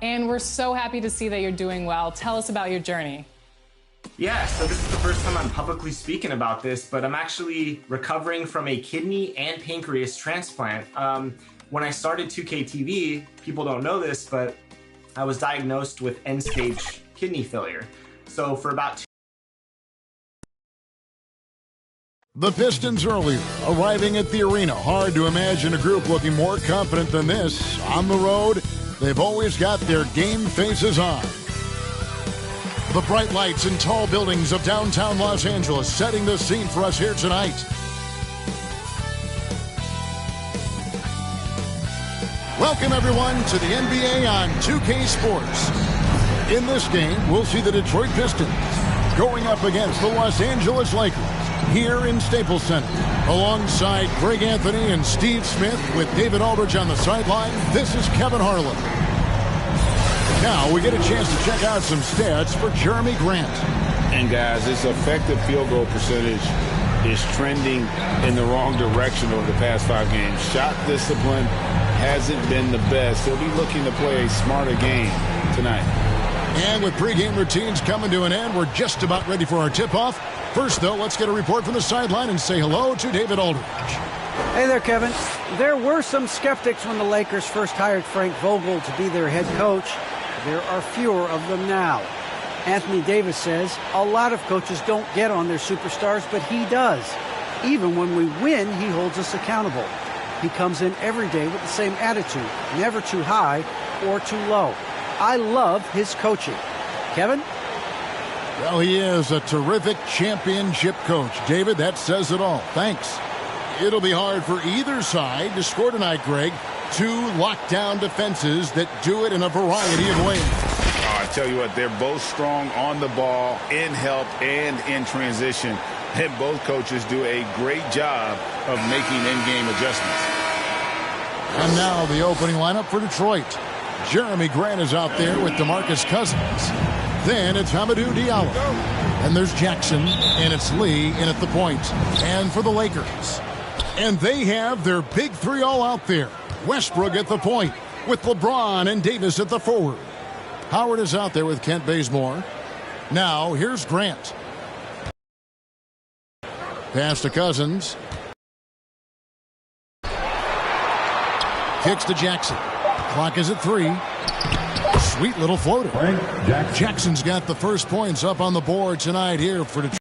And we're so happy to see that you're doing well. Tell us about your journey. Yeah, so this is the first time I'm publicly speaking about this, but I'm actually recovering from a kidney and pancreas transplant. When I started 2K TV, people don't know this, but I was diagnosed with end-stage kidney failure. So for about The Pistons earlier, arriving at the arena. Hard to imagine a group looking more confident than this. On the road, they've always got their game faces on. The bright lights and tall buildings of downtown Los Angeles setting the scene for us here tonight. Welcome, everyone, to the NBA on 2K Sports. In this game, we'll see the Detroit Pistons going up against the Los Angeles Lakers here in Staples Center. Alongside Greg Anthony and Steve Smith with David Aldridge on the sideline, this is Kevin Harlan. Now we get a chance to check out some stats for Jeremy Grant. And guys, his effective field goal percentage is trending in the wrong direction over the past 5 games. Shot discipline hasn't been the best. He'll be looking to play a smarter game tonight. And with pregame routines coming to an end, we're just about ready for our tip-off. First, though, let's get a report from the sideline and say hello to David Aldridge. Hey there, Kevin. There were some skeptics when the Lakers first hired Frank Vogel to be their head coach. There are fewer of them now. Anthony Davis says a lot of coaches don't get on their superstars, but he does. Even when we win, he holds us accountable. He comes in every day with the same attitude, never too high or too low. I love his coaching. Kevin? Well, he is a terrific championship coach. David, that says it all. Thanks. It'll be hard for either side to score tonight, Greg. 2 lockdown defenses that do it in a variety of ways. I tell you what, they're both strong on the ball, in help, and in transition. And both coaches do a great job of making in-game adjustments. And now the opening lineup for Detroit. Jeremy Grant is out there with DeMarcus Cousins. Then it's Hamidou Diallo. And there's Jackson, and it's Lee in at the point. And for the Lakers. And they have their big 3 all out there. Westbrook at the point with LeBron and Davis at the forward. Howard is out there with Kent Bazemore. Now here's Grant. Pass to Cousins. Kicks to Jackson. Clock is at 3. Sweet little floater. Jackson's got the first points up on the board tonight here for Detroit.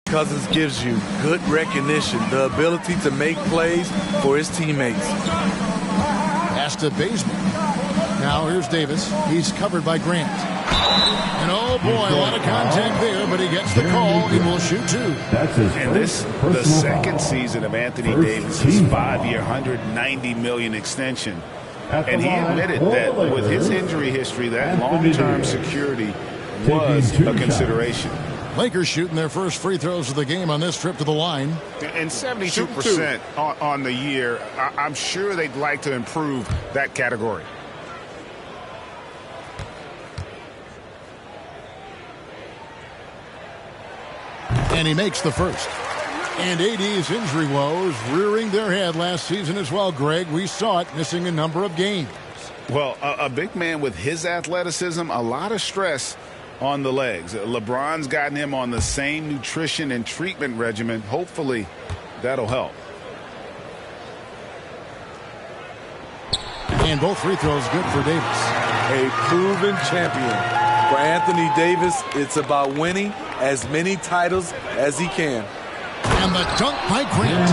Cousins gives you good recognition, the ability to make plays for his teammates. Pass to Bazemore. Now here's Davis. He's covered by Grant. And oh boy, a lot of contact there, but he gets the call. He will shoot 2. And this, the second season of Anthony Davis' 5-year, $190 million extension. And he admitted that with his injury history, that long-term security was a consideration. Lakers shooting their first free throws of the game on this trip to the line. And 72% on the year. I'm sure they'd like to improve that category. And he makes the first. And AD's injury woes rearing their head last season as well, Greg. We saw it missing a number of games. Well, a big man with his athleticism, a lot of stress on the legs. LeBron's gotten him on the same nutrition and treatment regimen. Hopefully, that'll help. And both free throws good for Davis. A proven champion. For Anthony Davis, it's about winning as many titles as he can. And the dunk by Grant.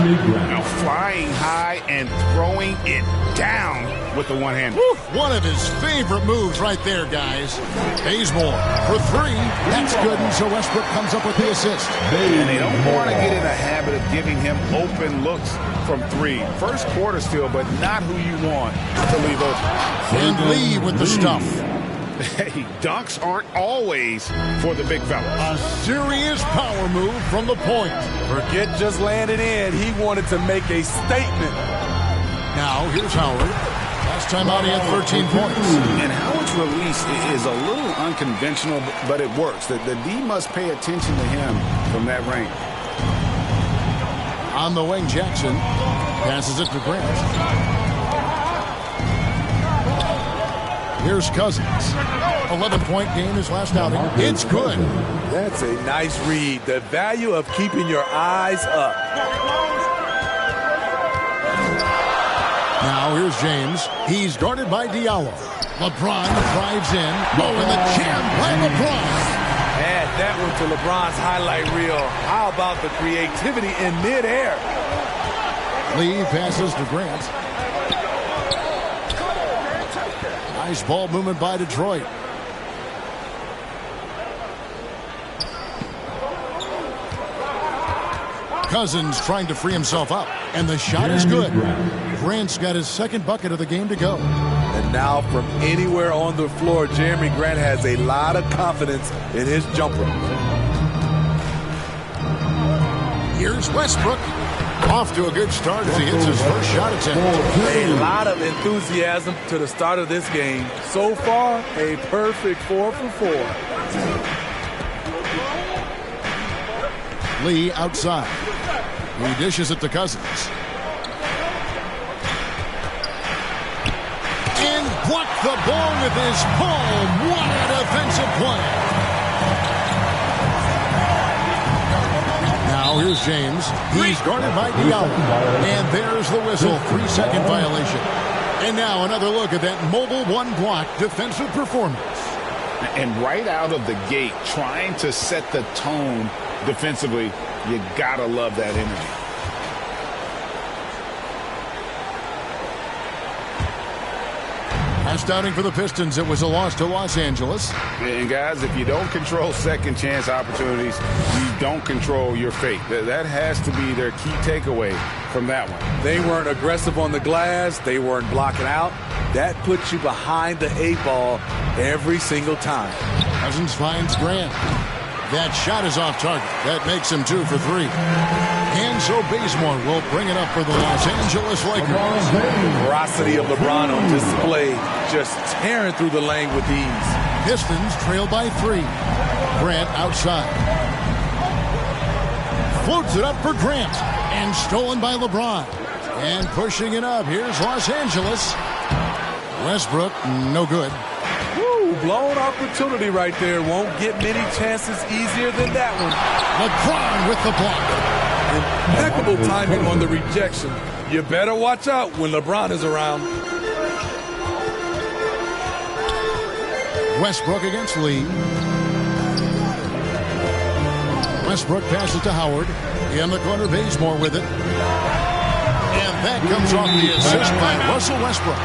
Now flying high and throwing it down with the one-hand. One of his favorite moves right there, guys. Bazemore for 3. That's good until Westbrook comes up with the assist. And they don't want to get in a habit of giving him open looks from 3. First quarter still, but not who you want to leave open. And Lee with the stuff. Hey, dunks aren't always for the big fella. A serious power move from the point. Forget just landing in. He wanted to make a statement. Now, here's Howard. Last time out, he had 13 points. And Howard's release is a little unconventional, but it works. The D must pay attention to him from that range. On the wing, Jackson passes it to Grant. Here's Cousins. 11-point game his last outing. It's good. That's a nice read. The value of keeping your eyes up. Now here's James. He's guarded by Diallo. LeBron drives in. Oh, and the jam by LeBron. Add that one to LeBron's highlight reel. How about the creativity in midair? Lee passes to Grant. Nice ball movement by Detroit. Cousins trying to free himself up, and the shot is good. Grant's got his second bucket of the game to go. And now from anywhere on the floor, Jeremy Grant has a lot of confidence in his jumper. Here's Westbrook. Off to a good start as he hits his first shot attempt. A lot of enthusiasm to the start of this game. So far, a perfect 4 for 4. Lee outside. He dishes it to Cousins. And blocked the ball with his palm. What a defensive play. Now here's James. He's guarded by Diallo. And there's the whistle. 3-second violation. And now another look at that mobile one-block defensive performance. And right out of the gate, trying to set the tone defensively, you gotta love that energy. Last outing for the Pistons, it was a loss to Los Angeles. And guys, if you don't control second chance opportunities, you don't control your fate. That has to be their key takeaway from that one. They weren't aggressive on the glass. They weren't blocking out. That puts you behind the 8-ball every single time. Cousins finds Grant. That shot is off target. That makes him 2 for 3. And so Bazemore will bring it up for the Los Angeles Lakers. The ferocity of LeBron on display, just tearing through the lane with ease. Pistons trail by 3. Grant outside. Floats it up for Grant. And stolen by LeBron. And pushing it up. Here's Los Angeles. Westbrook, no good. Blown opportunity right there. Won't get many chances easier than that one. LeBron with the block. Impeccable timing on the rejection. You better watch out when LeBron is around. Westbrook against Lee. Westbrook passes to Howard. In the corner, Bazemore with it. And that comes off the assist by Russell Westbrook.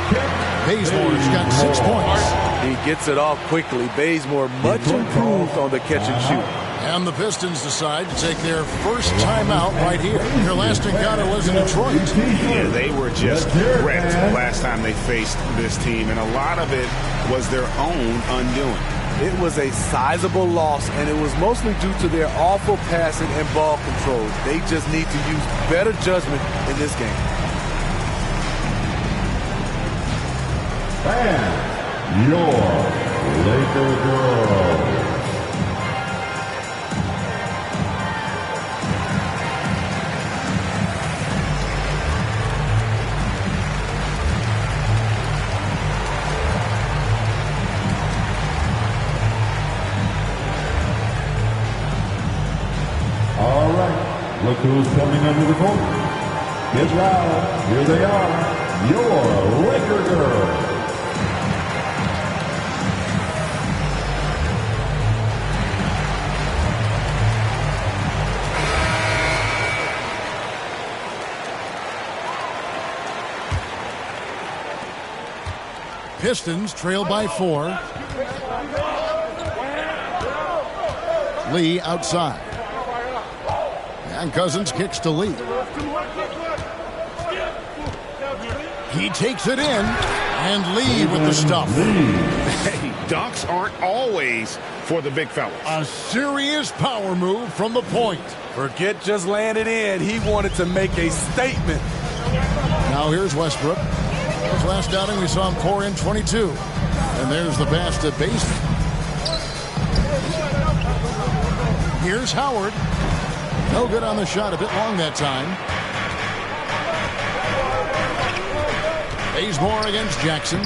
Bazemore's got 6 points. He gets it off quickly. Bazemore much improved on the catch and shoot. And the Pistons decide to take their first timeout right here. Their last encounter was in Detroit. Yeah, they were just wrecked last time they faced this team, and a lot of it was their own undoing. It was a sizable loss, and it was mostly due to their awful passing and ball control. They just need to use better judgment in this game. And your Laker girl. All right, look who's coming under the court. Get loud, here they are, your Laker girls. Pistons trail by 4. Lee outside. And Cousins kicks to Lee. He takes it in. And Lee with the stuff. Hey, dunks aren't always for the big fellas. A serious power move from the point. Forget just landed in. He wanted to make a statement. Now here's Westbrook. His last outing, we saw him pour in 22. And there's the pass to Piston. Here's Howard. No good on the shot, a bit long that time. Bazemore against Jackson.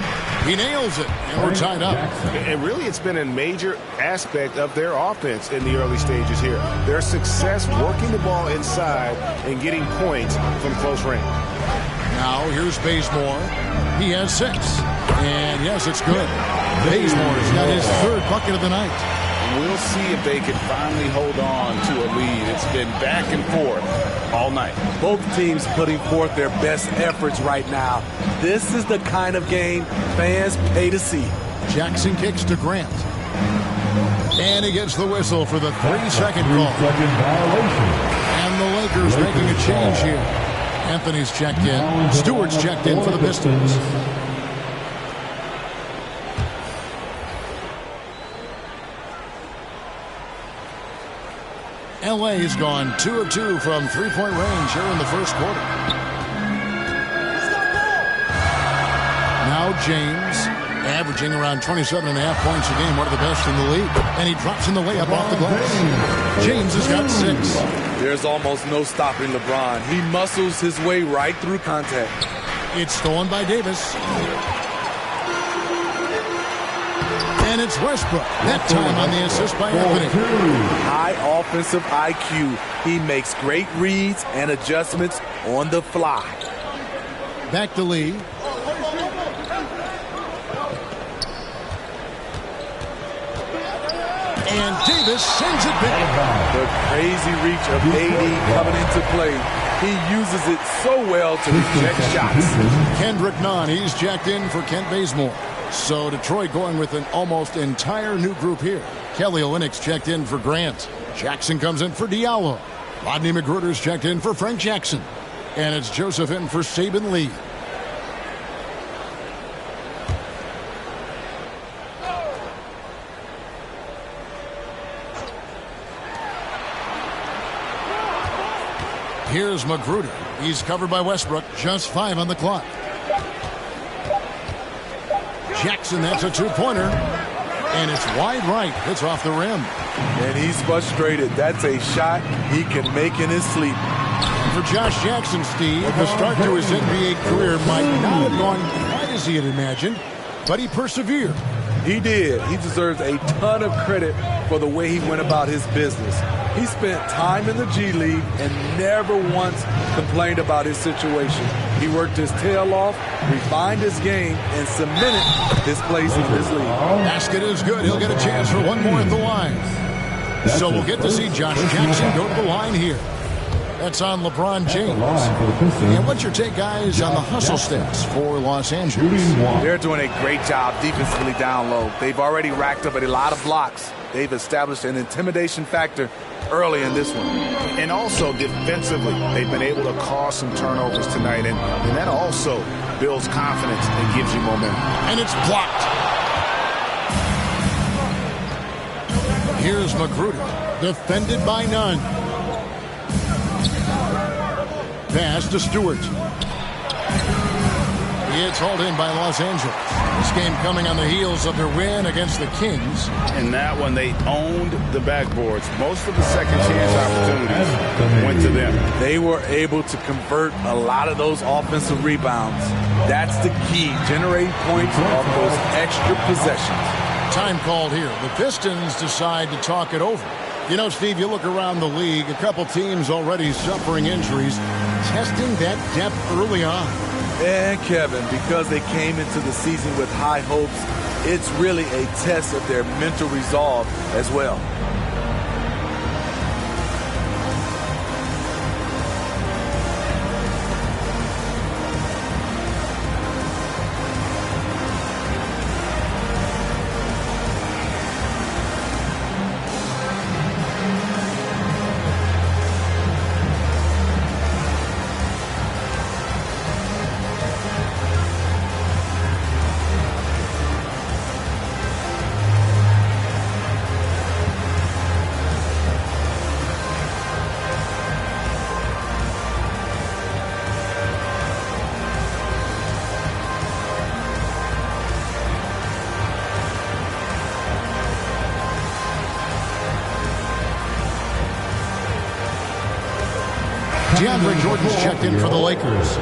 He nails it, and we're tied up. And really, it's been a major aspect of their offense in the early stages here. Their success working the ball inside and getting points from close range. Now, here's Bazemore. He has 6. And, yes, it's good. Bazemore's got his 3rd bucket of the night. We'll see if they can finally hold on to a lead. It's been back and forth all night. Both teams putting forth their best efforts right now. This is the kind of game fans pay to see. Jackson kicks to Grant. And he gets the whistle for the 3-second call. And the Lakers making a change here. Anthony's checked in. Stewart's checked in for the Pistons. LA's gone 2 of 2 from 3-point range here in the first quarter. Now James, averaging around 27.5 points a game, one of the best in the league. And he drops in the layup off the glass. James has got 6. There's almost no stopping LeBron. He muscles his way right through contact. It's stolen by Davis. And it's Westbrook. That time on the assist by Anthony. High offensive IQ. He makes great reads and adjustments on the fly. Back to Lee. And Davis sends it back. The crazy reach of AD coming into play. He uses it so well to reject shots. Kendrick Nunn, he's jacked in for Kent Bazemore. So Detroit going with an almost entire new group here. Kelly Olynyk's checked in for Grant. Jackson comes in for Diallo. Rodney McGruder's checked in for Frank Jackson. And it's Joseph in for Saban Lee. Here's McGruder. He's covered by Westbrook. Just 5 on the clock. Jackson, that's a 2-pointer. And it's wide right. It's off the rim. And he's frustrated. That's a shot he can make in his sleep. For Josh Jackson, Steve, the start to his NBA career might not have gone quite as he had imagined, but he persevered. He did. He deserves a ton of credit for the way he went about his business. He spent time in the G League and never once complained about his situation. He worked his tail off, refined his game, and cemented his place in this league. Basket is good. He'll get a chance for one more at the line. So we'll get to see Josh Jackson go to the line here. That's on LeBron James. And what's your take, guys, on the hustle stats for Los Angeles? They're doing a great job defensively down low. They've already racked up a lot of blocks. They've established an intimidation factor early in this one. And also defensively, they've been able to cause some turnovers tonight. And that also builds confidence and gives you momentum. And it's blocked. Here's McGruder, defended by Nunn. Pass to Stewart. It's hauled in by Los Angeles. This game coming on the heels of their win against the Kings. In that one, they owned the backboards. Most of the second chance opportunities went to them. They were able to convert a lot of those offensive rebounds. That's the key, generating points off those extra possessions. Time called here. The Pistons decide to talk it over. You know, Steve, you look around the league, a couple teams already suffering injuries, testing that depth early on. And Kevin, because they came into the season with high hopes, it's really a test of their mental resolve as well. DeAndre Jordan's checked in for the Lakers.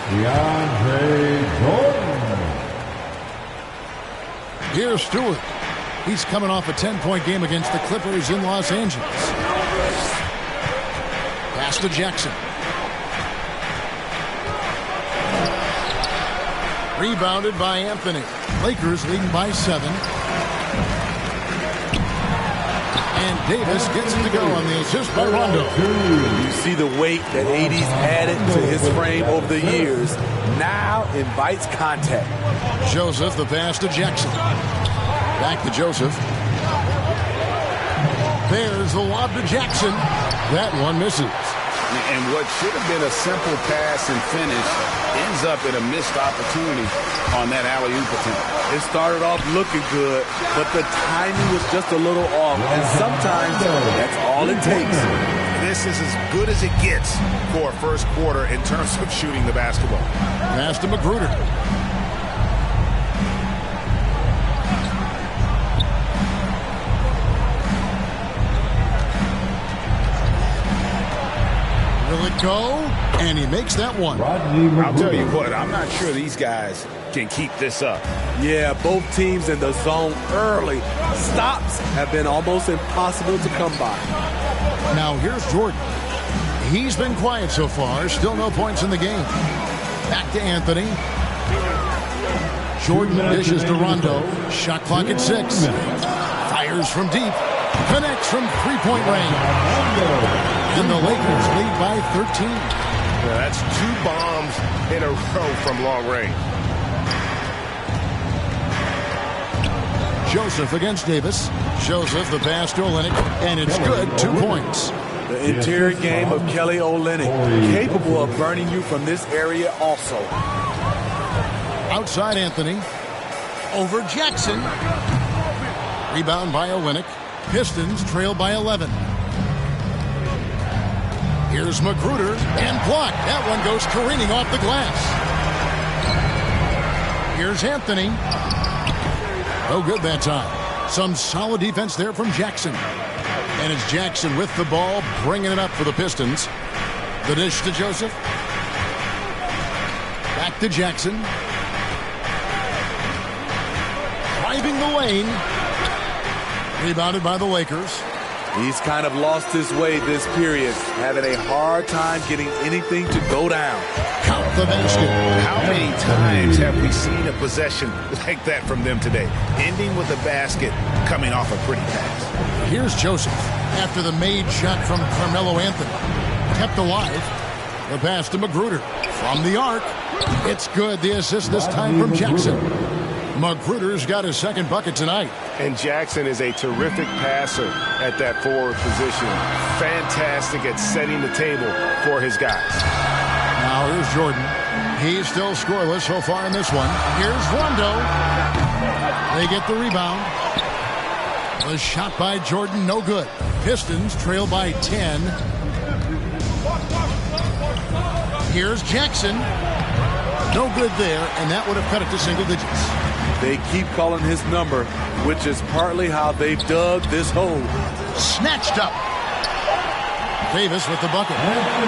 DeAndre Jordan. Here's Stewart. He's coming off a 10-point game against the Clippers in Los Angeles. Pass to Jackson. Rebounded by Anthony. Lakers leading by 7. And Davis gets it to go on the assist by Rondo. You see the weight that AD's added to his frame over the years. Now invites contact. Joseph, the pass to Jackson. Back to Joseph. There's the lob to Jackson. That one misses. And what should have been a simple pass and finish ends up in a missed opportunity on that alley-oop attempt. It started off looking good, but the timing was just a little off. And sometimes that's all it takes. This is as good as it gets for a first quarter in terms of shooting the basketball. Pass to Magruder. Will it go? And he makes that one. I'll tell you what, I'm not sure these guys can keep this up. Yeah, both teams in the zone early. Stops have been almost impossible to come by. Now here's Jordan. He's been quiet so far. Still no points in the game. Back to Anthony. Jordan dishes to Rondo. Shot clock at 6. Fires from deep. Connects from three-point range. And the Lakers lead by 13. Yeah, that's 2 bombs in a row from long range. Joseph against Davis. Joseph the pass to Olynyk, and it's good. 2 points. The interior game of Kelly Olynyk, capable of burning you from this area also. Outside Anthony. Over Jackson. Rebound by Olynyk. Pistons trail by 11. Here's Magruder, and blocked. That one goes careening off the glass. Here's Anthony. No good that time. Some solid defense there from Jackson. And it's Jackson with the ball, bringing it up for the Pistons. The dish to Joseph. Back to Jackson. Driving the lane. Rebounded by the Lakers. He's kind of lost his way this period, having a hard time getting anything to go down. Count the basket. How many times have we seen a possession like that from them today? Ending with a basket, coming off a pretty pass. Here's Joseph after the made shot from Carmelo Anthony. Kept alive. The pass to Magruder. From the arc. It's good. The assist this time from Jackson. Magruder's got his second bucket tonight. And Jackson is a terrific passer at that forward position. Fantastic at setting the table for his guys. Now here's Jordan. He's still scoreless so far in this one. Here's Rondo. They get the rebound. The shot by Jordan, no good. Pistons trail by 10. Here's Jackson. No good there, and that would have cut it to single digits. They keep calling his number, which is partly how they dug this hole. Snatched up. Davis with the bucket.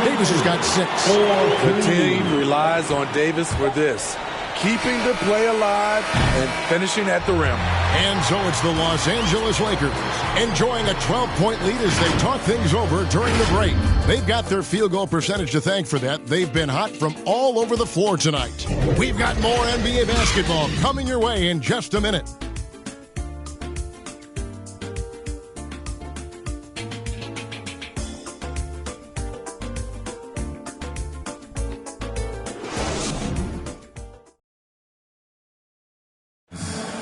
Davis has got 6. The team relies on Davis for this, keeping the play alive and finishing at the rim. And so it's the Los Angeles Lakers enjoying a 12-point lead as they talk things over during the break. They've got their field goal percentage to thank for that. They've been hot from all over the floor tonight. We've got more NBA basketball coming your way in just a minute.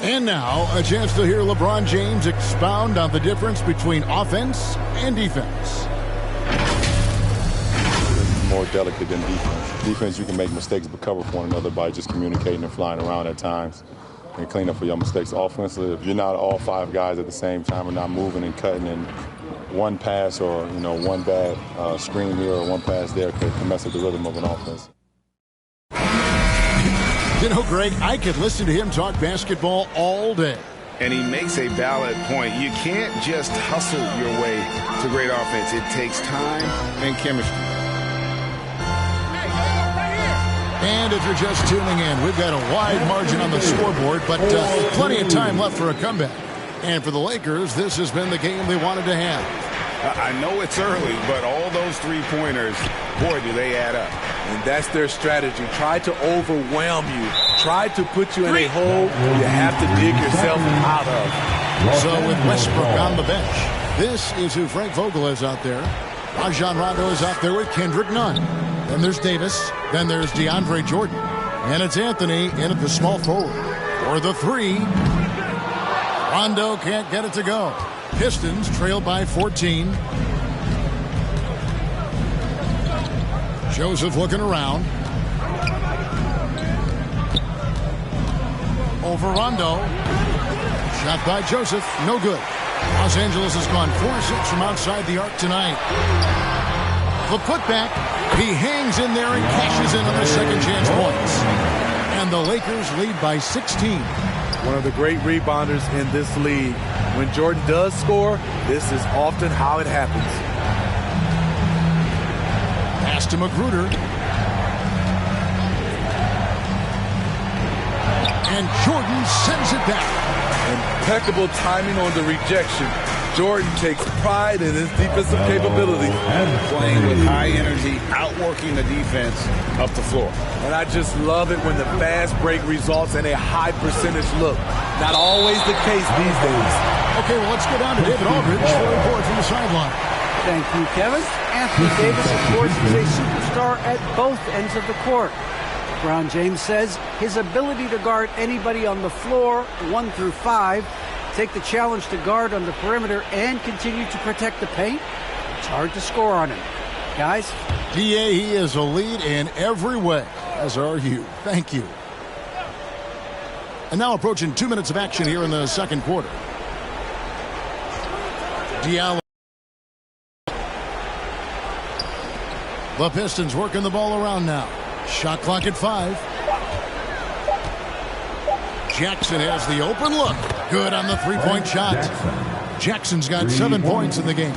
And now, a chance to hear LeBron James expound on the difference between offense and defense. More delicate than defense. Defense, you can make mistakes but cover for one another by just communicating and flying around at times and clean up for your mistakes. Offensively, if you're not all 5 guys at the same time and not moving and cutting, and one pass or one bad screen here or one pass there can mess up the rhythm of an offense. You know, Greg, I could listen to him talk basketball all day. And he makes a valid point. You can't just hustle your way to great offense. It takes time and chemistry. And if you're just tuning in, we've got a wide margin on the scoreboard, but plenty of time left for a comeback. And for the Lakers, this has been the game they wanted to have. I know it's early, but all those three-pointers, boy, do they add up. And that's their strategy. Try to overwhelm you. Try to put you in a hole you have to dig yourself out of. So with Westbrook on the bench, this is who Frank Vogel is out there. Rajon Rondo is out there with Kendrick Nunn. Then there's Davis. Then there's DeAndre Jordan. And it's Anthony in at the small forward. For the three. Rondo can't get it to go. Pistons trail by 14. Joseph looking around. Over Rondo. Shot by Joseph. No good. Los Angeles has gone 4-6 from outside the arc tonight. The putback. He hangs in there and cashes in on the second chance points. And the Lakers lead by 16. One of the great rebounders in this league. When Jordan does score, this is often how it happens. Pass to Magruder. And Jordan sends it back. Impeccable timing on the rejection. Jordan takes pride in his defensive capability. Playing with high energy, outworking the defense up the floor. And I just love it when the fast break results in a high percentage look. Not always the case these days. Okay, well, let's go down to David Aldridge for a report from the sideline. Thank you, Kevin. Anthony Davis, of course, is a superstar at both ends of the court. LeBron James says his ability to guard anybody on the floor, 1 through 5, take the challenge to guard on the perimeter and continue to protect the paint, it's hard to score on him. Guys? DA, he is a lead in every way, as are you. Thank you. And now approaching 2 minutes of action here in the second quarter. Diallo. The Pistons working the ball around now. Shot clock at 5. Jackson has the open look. Good on the three-point shot. Jackson's got 7 points in the game.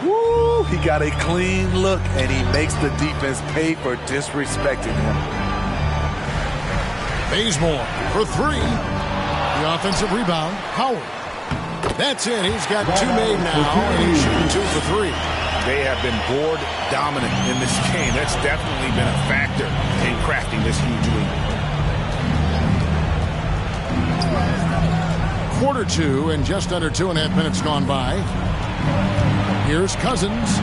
Woo! He got a clean look, and he makes the defense pay for disrespecting him. Bazemore for 3. The offensive rebound, Howard. That's it. He's got 2 made now, and he's shooting 2 for 3. They have been board dominant in this game. That's definitely been a factor in crafting this huge lead. Quarter 2 and just under 2.5 minutes gone by. Here's Cousins.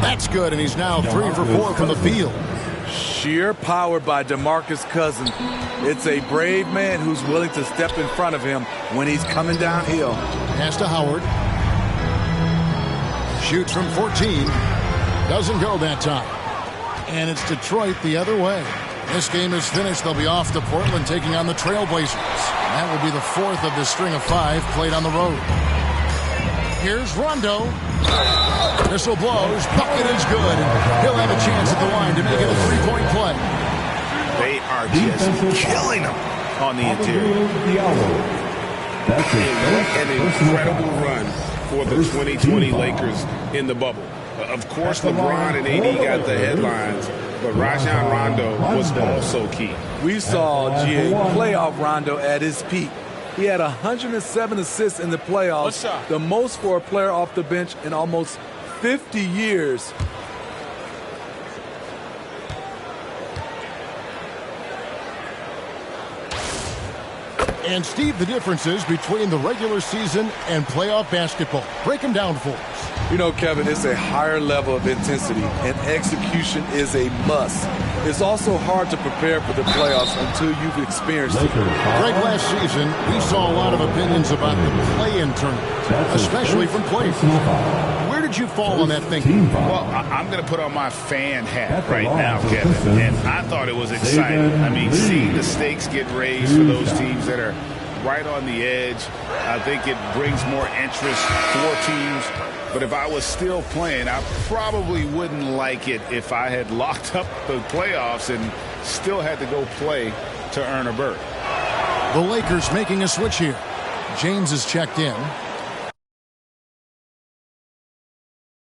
That's good, and he's now 3 for 4 from the field. Sheer power by DeMarcus Cousins. It's a brave man who's willing to step in front of him when he's coming downhill. Pass to Howard. Shoots from 14. Doesn't go that time. And it's Detroit the other way. This game is finished. They'll be off to Portland taking on the Trailblazers. That will be the 4th of the string of 5 played on the road. Here's Rondo. Whistle blows. Bucket is good. He'll have a chance at the line to make it a 3-point play. They are just killing them on the interior. An incredible run for the 2020 Lakers in the bubble. Of course, LeBron and AD got the headlines, but Rajon Rondo was also key. We saw playoff Rondo at his peak. He had 107 assists in the playoffs, the most for a player off the bench in almost 50 years. And Steve, the differences between the regular season and playoff basketball. Break them down for us. You know, Kevin, it's a higher level of intensity, and execution is a must. It's also hard to prepare for the playoffs until you've experienced it. Greg, last season, we saw a lot of opinions about the play-in tournament, especially from players. Where did you fall on that thinking? Well, I'm going to put on my fan hat right now, Kevin, and I thought it was exciting. I mean, seeing the stakes get raised for those teams that are right on the edge, I think it brings more interest for teams. But if I was still playing, I probably wouldn't like it if I had locked up the playoffs and still had to go play to earn a berth. The Lakers making a switch here. James is checked in.